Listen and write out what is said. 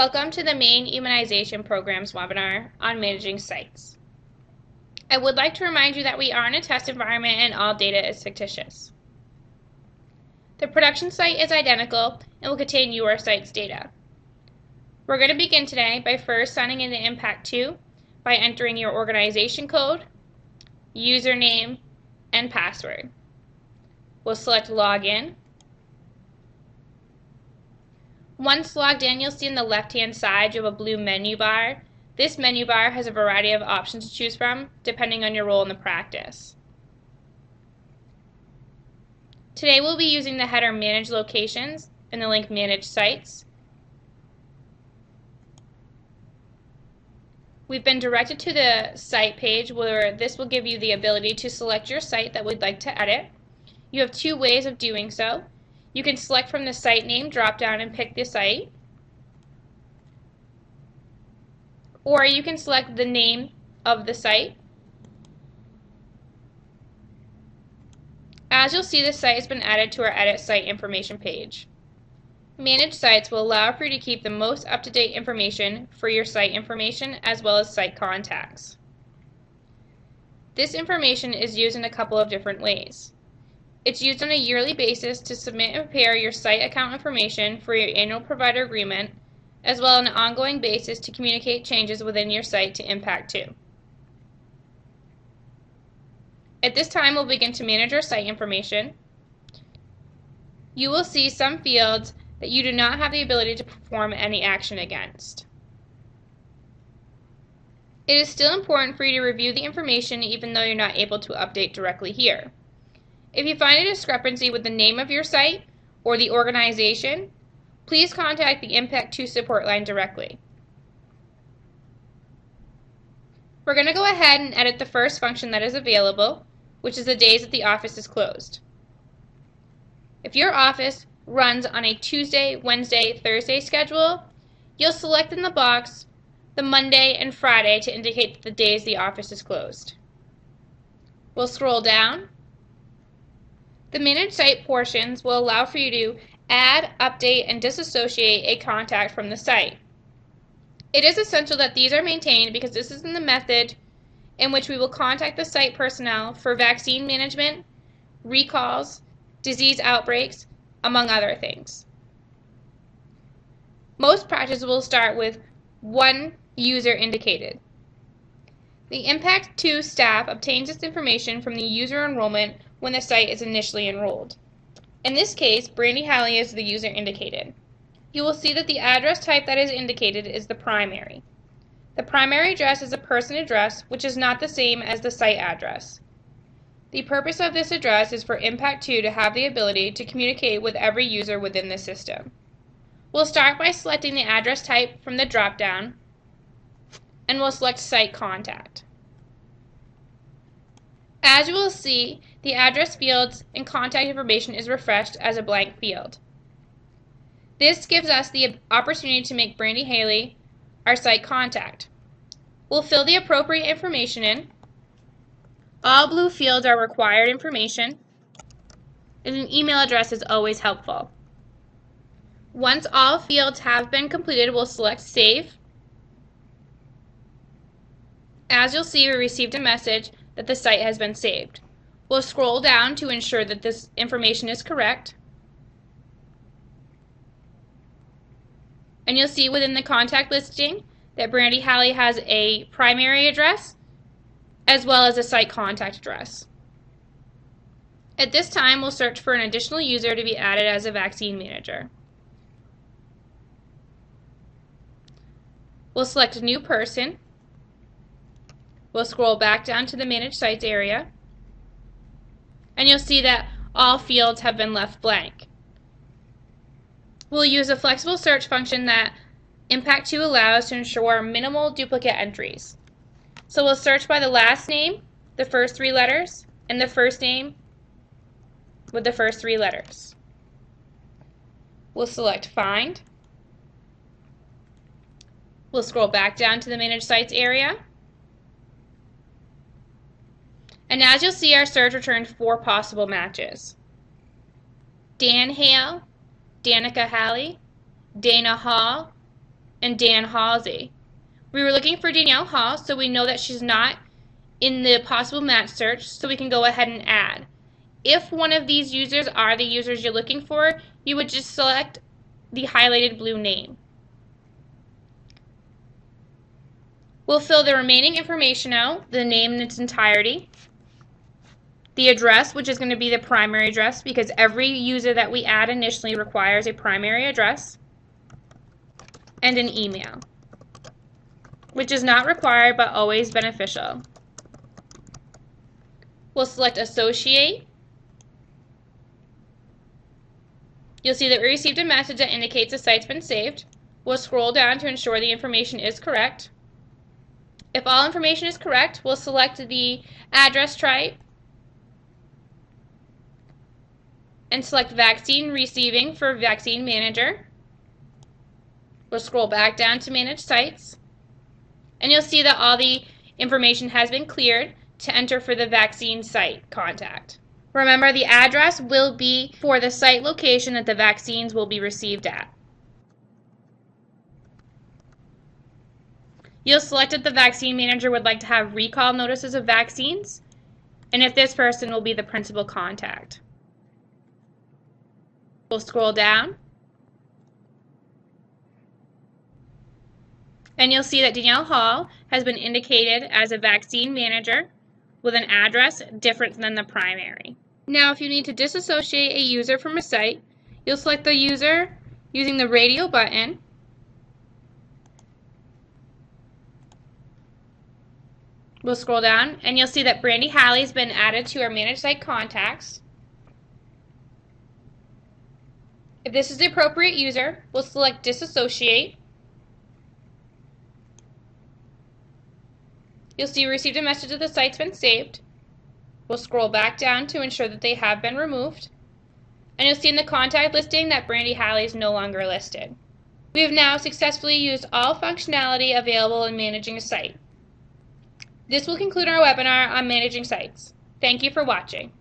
Welcome to the Maine Immunization Program's webinar on managing sites. I would like to remind you that we are in a test environment and all data is fictitious. The production site is identical and will contain your site's data. We're going to begin today by first signing into ImmPact 2 by entering your organization code, username, and password. We'll select Login. Once logged in, you'll see on the left-hand side you have a blue menu bar. This menu bar has a variety of options to choose from, depending on your role in the practice. Today we'll be using the header Manage Locations and the link Manage Sites. We've been directed to the site page where this will give you the ability to select your site that we'd like to edit. You have two ways of doing so. You can select from the site name drop-down and pick the site, or you can select the name of the site. As you'll see, the site has been added to our Edit Site Information page. Manage Sites will allow for you to keep the most up-to-date information for your site information as well as site contacts. This information is used in a couple of different ways. It's used on a yearly basis to submit and prepare your site account information for your annual provider agreement, as well as on an ongoing basis to communicate changes within your site to ImmPact 2. At this time, we'll begin to manage our site information. You will see some fields that you do not have the ability to perform any action against. It is still important for you to review the information even though you're not able to update directly here. If you find a discrepancy with the name of your site or the organization, please contact the ImmPact 2 support line directly. We're going to go ahead and edit the first function that is available, which is the days that the office is closed. If your office runs on a Tuesday, Wednesday, Thursday schedule, you'll select in the box the Monday and Friday to indicate the days the office is closed. We'll scroll down. The Manage Site portions will allow for you to add, update, and disassociate a contact from the site. It is essential that these are maintained because this is the method in which we will contact the site personnel for vaccine management, recalls, disease outbreaks, among other things. Most practices will start with one user indicated. The ImmPact 2 staff obtains this information from the user enrollment when the site is initially enrolled. In this case, Brandy Halley is the user indicated. You will see that the address type that is indicated is the primary. The primary address is a person address, which is not the same as the site address. The purpose of this address is for ImmPact 2 to have the ability to communicate with every user within the system. We'll start by selecting the address type from the drop-down, and we'll select Site Contact. As you will see, the address fields and contact information is refreshed as a blank field. This gives us the opportunity to make Brandy Haley our site contact. We'll fill the appropriate information in. All blue fields are required information, and an email address is always helpful. Once all fields have been completed, we'll select Save. As you'll see, we received a message that the site has been saved. We'll scroll down to ensure that this information is correct. And you'll see within the contact listing that Brandy Halley has a primary address as well as a site contact address. At this time, we'll search for an additional user to be added as a vaccine manager. We'll select a new person. We'll scroll back down to the Manage Sites area, and you'll see that all fields have been left blank. We'll use a flexible search function that ImmPact 2 allows to ensure minimal duplicate entries. So we'll search by the last name, the first three letters, and the first name with the first three letters. We'll select Find. We'll scroll back down to the Manage Sites area. And as you'll see, our search returned 4 possible matches. Dan Hale, Danica Halley, Dana Hall, and Dan Halsey. We were looking for Danielle Hall, so we know that she's not in the possible match search, so we can go ahead and add. If one of these users are the users you're looking for, you would just select the highlighted blue name. We'll fill the remaining information out, the name in its entirety, the address, which is going to be the primary address because every user that we add initially requires a primary address, and an email, which is not required but always beneficial. We'll select Associate. You'll see that we received a message that indicates the site's been saved. We'll scroll down to ensure the information is correct. If all information is correct, we'll select the address type and select Vaccine Receiving for Vaccine Manager. We'll scroll back down to Manage Sites, and you'll see that all the information has been cleared to enter for the vaccine site contact. Remember, the address will be for the site location that the vaccines will be received at. You'll select if the vaccine manager would like to have recall notices of vaccines, and if this person will be the principal contact. We'll scroll down, and you'll see that Danielle Hall has been indicated as a vaccine manager with an address different than the primary. Now, if you need to disassociate a user from a site, you'll select the user using the radio button, we'll scroll down, and you'll see that Brandy Halley has been added to our Manage Site Contacts. If this is the appropriate user, we'll select Disassociate. You'll see we received a message that the site's been saved. We'll scroll back down to ensure that they have been removed. And you'll see in the contact listing that Brandy Halley is no longer listed. We have now successfully used all functionality available in managing a site. This will conclude our webinar on managing sites. Thank you for watching.